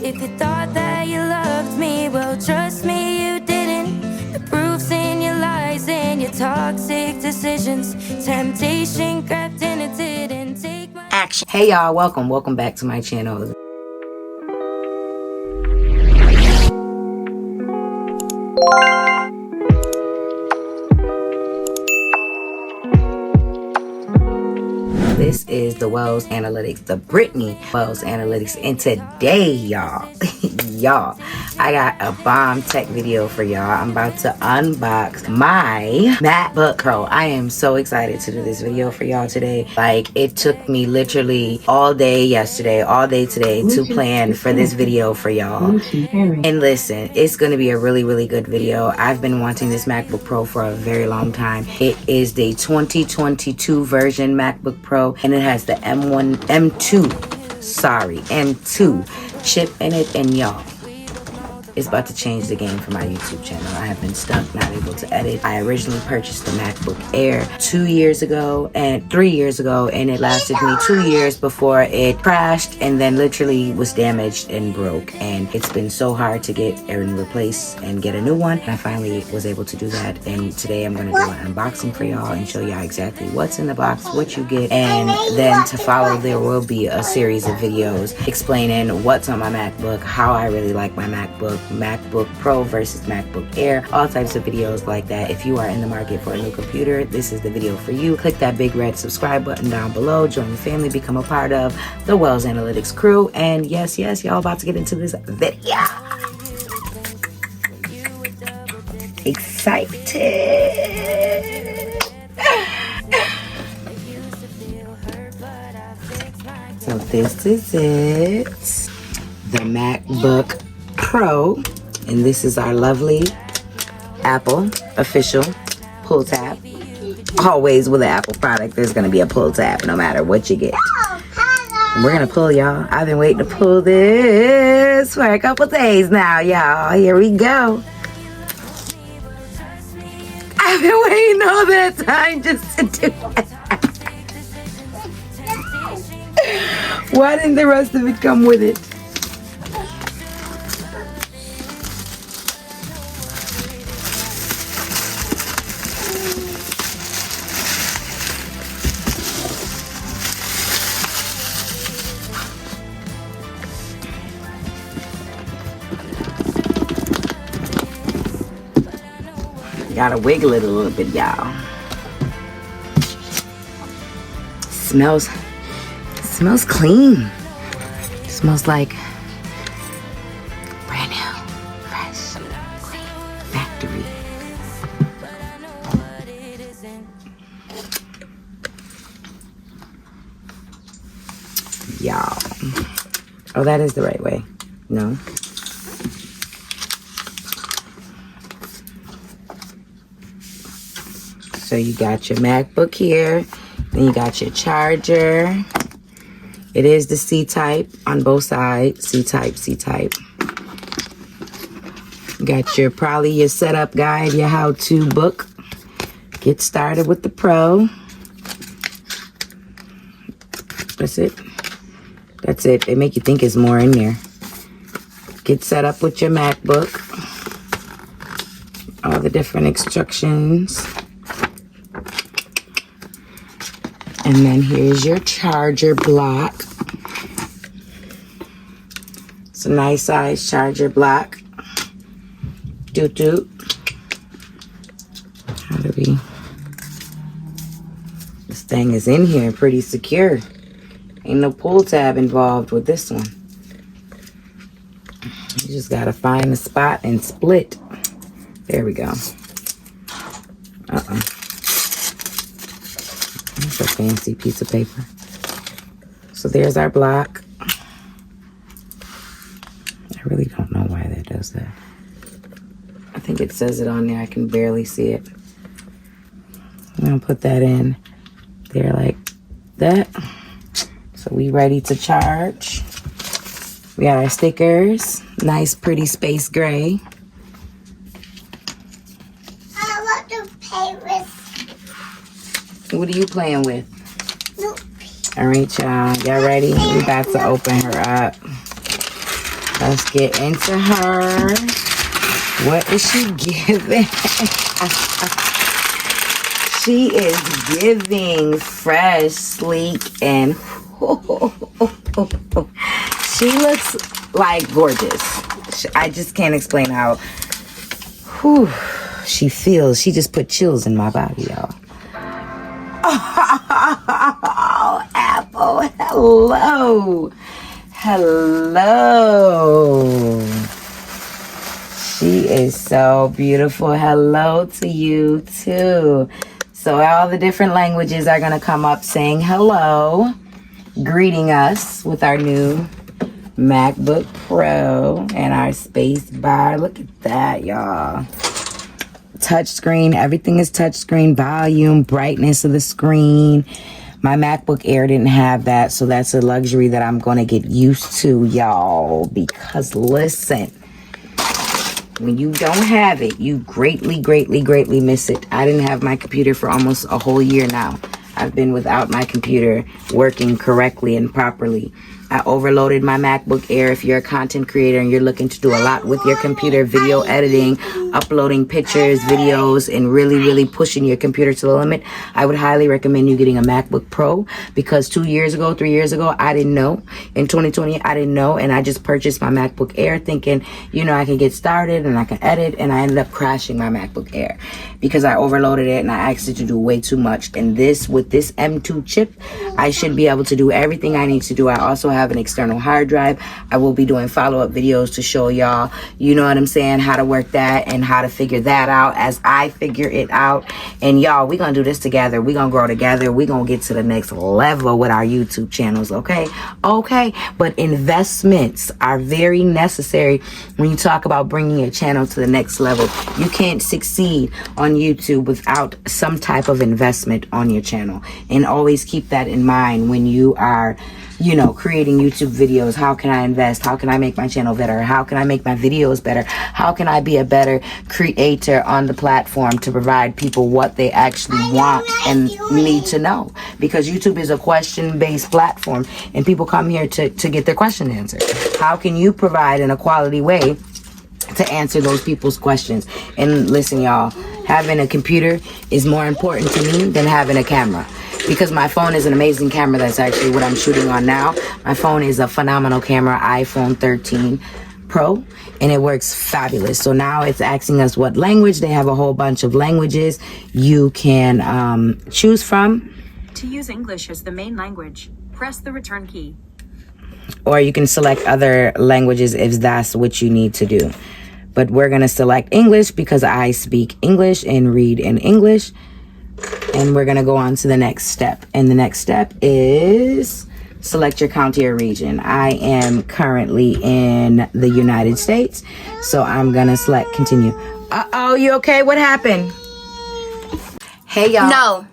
If you thought that you loved me, well, trust me, you didn't. The proof's in your lies and your toxic decisions. Temptation crept in, it didn't take my action. Hey y'all, welcome back to my channel. This is the Wells Analytics, the Brittany Wells Analytics, and today, y'all, I got a bomb tech video for y'all. I'm about to unbox my MacBook Pro. I am so excited to do this video for y'all today. Like, it took me literally all day yesterday, all day today to plan for this video for y'all. And listen, it's going to be a really good video. I've been wanting this MacBook Pro for a very long time. It is the 2022 version MacBook Pro, and it has the M2 chip in it, and y'all, it's about to change the game for my YouTube channel. I have been stuck, not able to edit. I originally purchased the MacBook Air 3 years ago, and it lasted me 2 years before it crashed and then literally was damaged and broke. And it's been so hard to get and replace and get a new one. I finally was able to do that, and today I'm gonna do an unboxing for y'all and show y'all exactly what's in the box, what you get, and then to follow there will be a series of videos explaining what's on my MacBook, how I really like my MacBook Pro versus MacBook Air, all types of videos like that. If you are in the market for a new computer, this is the video for you. Click that big red subscribe button down below, join the family, become a part of the Wells Analytics crew, and yes, y'all about to get into this video. Excited. So this is it, the MacBook Pro, and this is our lovely Apple official pull tab. Always with an Apple product, there's gonna be a pull tab no matter what you get. And we're gonna pull, y'all. I've been waiting to pull this for a couple days now, y'all. Here we go. I've been waiting all that time just to do that. Why didn't the rest of it come with it? Gotta wiggle it a little bit, y'all. Smells clean. Smells like brand new, fresh, clean factory. Y'all. Oh, that is the right way. No. So you got your MacBook here, then you got your charger. It is the C-type on both sides, C-type. You got probably your setup guide, your how-to book. Get started with the Pro. That's it. They make you think it's more in there. Get set up with your MacBook. All the different instructions. And then here's your charger block. It's a nice size charger block. This thing is in here pretty secure. Ain't no pull tab involved with this one. You just gotta find the spot and split. There we go. That's a fancy piece of paper. So there's our block. I really don't know why that does that. I think it says it on there. I can barely see it. I'm gonna put that in there like that. So we ready to charge. We got our stickers. Nice, pretty space gray. I want to play with. What are you playing with? Nope. All right, y'all. Y'all ready? We about to open her up. Let's get into her. What is she giving? She is giving fresh, sleek, and she looks like gorgeous. I just can't explain how she feels. She just put chills in my body, y'all. Oh, Apple, hello. Hello. She is so beautiful. Hello to you too. So all the different languages are going to come up saying hello, greeting us with our new MacBook Pro and our space bar. Look at that, y'all. Touchscreen, everything is touchscreen. Volume, brightness of the screen. My MacBook Air didn't have that, so that's a luxury that I'm going to get used to, y'all. Because listen, when you don't have it, you greatly, greatly, greatly miss it. I didn't have my computer for almost a whole year now. I've been without my computer working correctly and properly. I overloaded my MacBook Air. If you're a content creator and you're looking to do a lot with your computer, video editing, uploading pictures, videos, and really, really pushing your computer to the limit, I would highly recommend you getting a MacBook Pro, because 2 years ago, 3 years ago, I didn't know. In 2020, I didn't know, and I just purchased my MacBook Air thinking, you know, I can get started and I can edit, and I ended up crashing my MacBook Air because I overloaded it and I asked it to do way too much. And this, with this M2 chip, I should be able to do everything I need to do. I also have an external hard drive. I will be doing follow-up videos to show y'all, you know what I'm saying, how to work that and how to figure that out as I figure it out. And y'all, we're gonna do this together. We're gonna grow together. We're gonna get to the next level with our YouTube channels, okay? But investments are very necessary when you talk about bringing your channel to the next level. You can't succeed on YouTube without some type of investment on your channel. And always keep that in mind when you are, you know, creating YouTube videos. How can I invest? How can I make my channel better? How can I make my videos better? How can I be a better creator on the platform to provide people what they actually want and need to know? Because YouTube is a question-based platform and people come here to get their question answered. How can you provide in a quality way to answer those people's questions? And listen, y'all, having a computer is more important to me than having a camera, because my phone is an amazing camera. That's actually what I'm shooting on now. My phone is a phenomenal camera, iPhone 13 Pro, and it works fabulous. So now it's asking us what language. They have a whole bunch of languages you can choose from. To use English as the main language, press the return key. Or you can select other languages if that's what you need to do. But we're going to select English because I speak English and read in English. And we're going to go on to the next step. And the next step is select your county or region. I am currently in the United States, so I'm going to select continue. Uh-oh, you okay? What happened? Hey, y'all. No.